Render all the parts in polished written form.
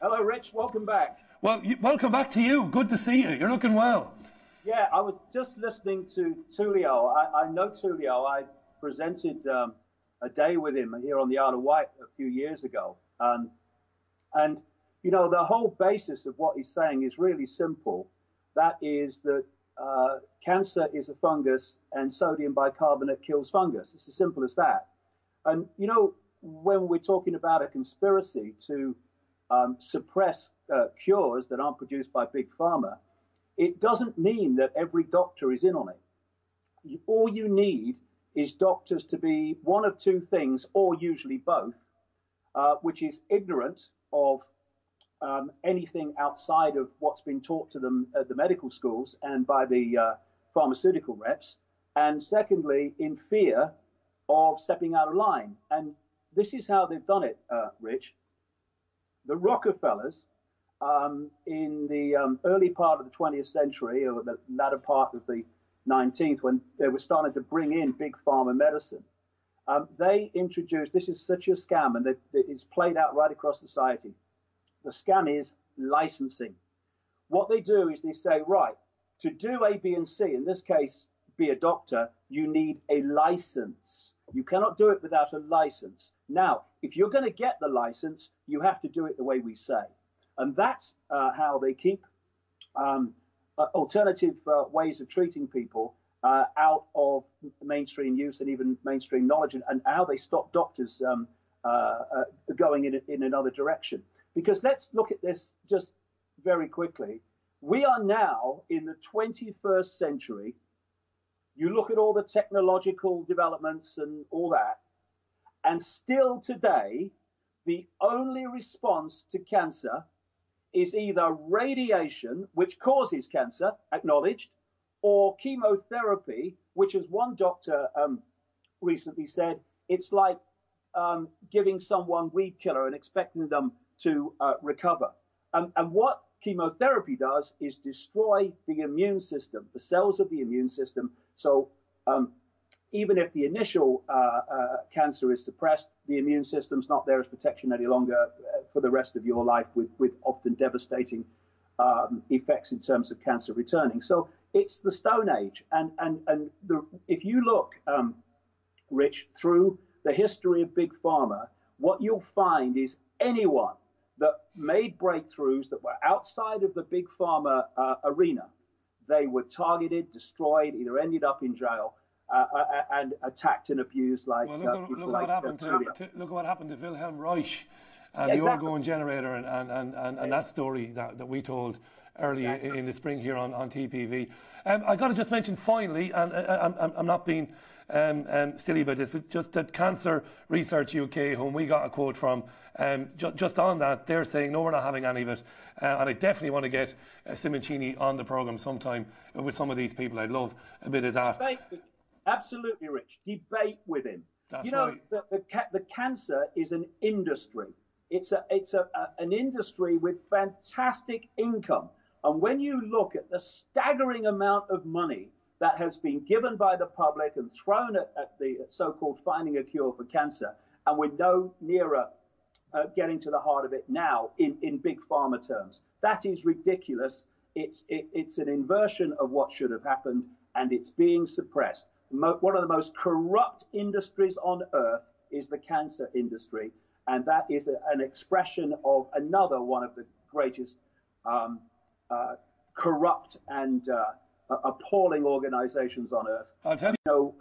Hello, Rich. Welcome back. Well, welcome back to you. Good to see you. You're looking well. Yeah, I was just listening to Tullio. I know Tullio. I presented a day with him here on the Isle of Wight a few years ago. And, you know, the whole basis of what he's saying is really simple. That is that cancer is a fungus and sodium bicarbonate kills fungus. It's as simple as that. And, you know, when we're talking about a conspiracy to suppress cures that aren't produced by Big Pharma, it doesn't mean that every doctor is in on it. All you need is doctors to be one of two things, or usually both, which is ignorant of anything outside of what's been taught to them at the medical schools and by the pharmaceutical reps, and secondly, in fear of stepping out of line. And this is how they've done it, Rich. The Rockefellers, in the early part of the 20th century, or the latter part of the 19th, when they were starting to bring in big pharma medicine, they introduced, this is such a scam, and it's played out right across society. The scam is licensing. What they do is they say, right, to do A, B, and C, in this case, be a doctor, you need a license. You cannot do it without a license. Now, if you're going to get the license, you have to do it the way we say. And that's how they keep alternative ways of treating people out of mainstream use and even mainstream knowledge, and how they stop doctors going in another direction. Because let's look at this just very quickly. We are now in the 21st century. You look at all the technological developments and all that, and still today, the only response to cancer is either radiation, which causes cancer, acknowledged, or chemotherapy, which, as one doctor recently said, it's like giving someone weed killer and expecting them to recover. And what chemotherapy does is destroy the immune system, the cells of the immune system. So even if the initial cancer is suppressed, the immune system's not there as protection any longer for the rest of your life, with often devastating effects in terms of cancer returning. So it's the Stone Age. And if you look, Rich, through the history of Big Pharma, what you'll find is anyone that made breakthroughs that were outside of the Big Pharma arena, they were targeted, destroyed, either ended up in jail, and attacked and abused like look at what happened to Wilhelm Reich and the orgone generator and that story that we told early in the spring here on TPV. I got to just mention finally, and I'm not being silly about this, but just that Cancer Research UK, whom we got a quote from, just on that, they're saying, no, we're not having any of it. And I definitely want to get Simoncini on the programme sometime with some of these people. I'd love a bit of that. Absolutely, Rich. Debate with him. That's you know, right. The cancer is an industry. It's an industry with fantastic income. And when you look at the staggering amount of money that has been given by the public and thrown at the so-called finding a cure for cancer, and we're no nearer getting to the heart of it now in Big Pharma terms, that is ridiculous. It's an inversion of what should have happened, and it's being suppressed. One of the most corrupt industries on earth is the cancer industry, and that is an expression of another one of the greatest corrupt and appalling organizations on earth. I'll tell you. You know,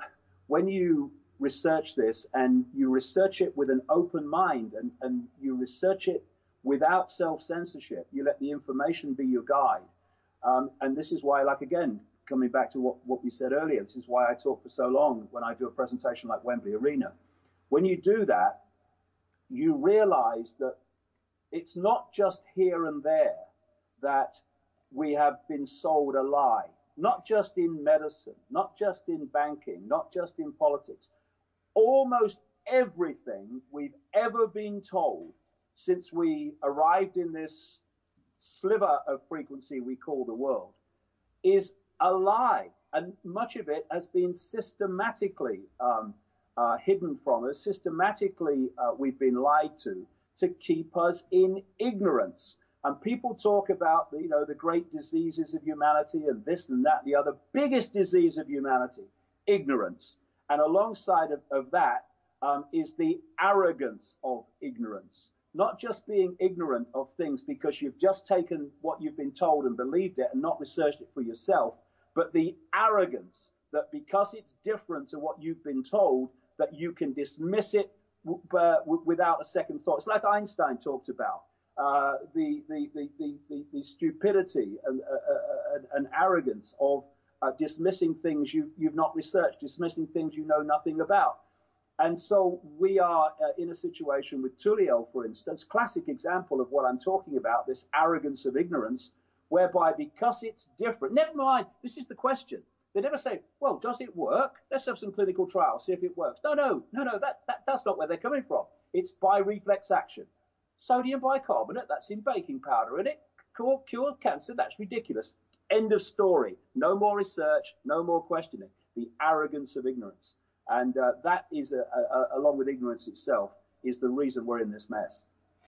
when you research this, and you research it with an open mind, and you research it without self-censorship, you let the information be your guide. And this is why, like, again, coming back to what we said earlier, this is why I talk for so long when I do a presentation like Wembley Arena. When you do that, you realize that it's not just here and there that we have been sold a lie, not just in medicine, not just in banking, not just in politics. Almost everything we've ever been told since we arrived in this sliver of frequency we call the world is a lie. And much of it has been systematically hidden from us. Systematically, we've been lied to to keep us in ignorance. And people talk about the great diseases of humanity and this and that, the other biggest disease of humanity, ignorance. And alongside of that is the arrogance of ignorance. Not just being ignorant of things because you've just taken what you've been told and believed it and not researched it for yourself, but the arrogance that because it's different to what you've been told, that you can dismiss it without a second thought. It's like Einstein talked about. The stupidity and arrogance of dismissing things you've not researched, dismissing things you know nothing about. And so we are in a situation with Tullio, for instance, classic example of what I'm talking about, this arrogance of ignorance, whereby because it's different, never mind, this is the question. They never say, well, does it work? Let's have some clinical trials, see if it works. No, that's not where they're coming from. It's by reflex action. Sodium bicarbonate, that's in baking powder, and it cure cancer, that's ridiculous. End of story. No more research, no more questioning. The arrogance of ignorance. And that is, along with ignorance itself, is the reason we're in this mess.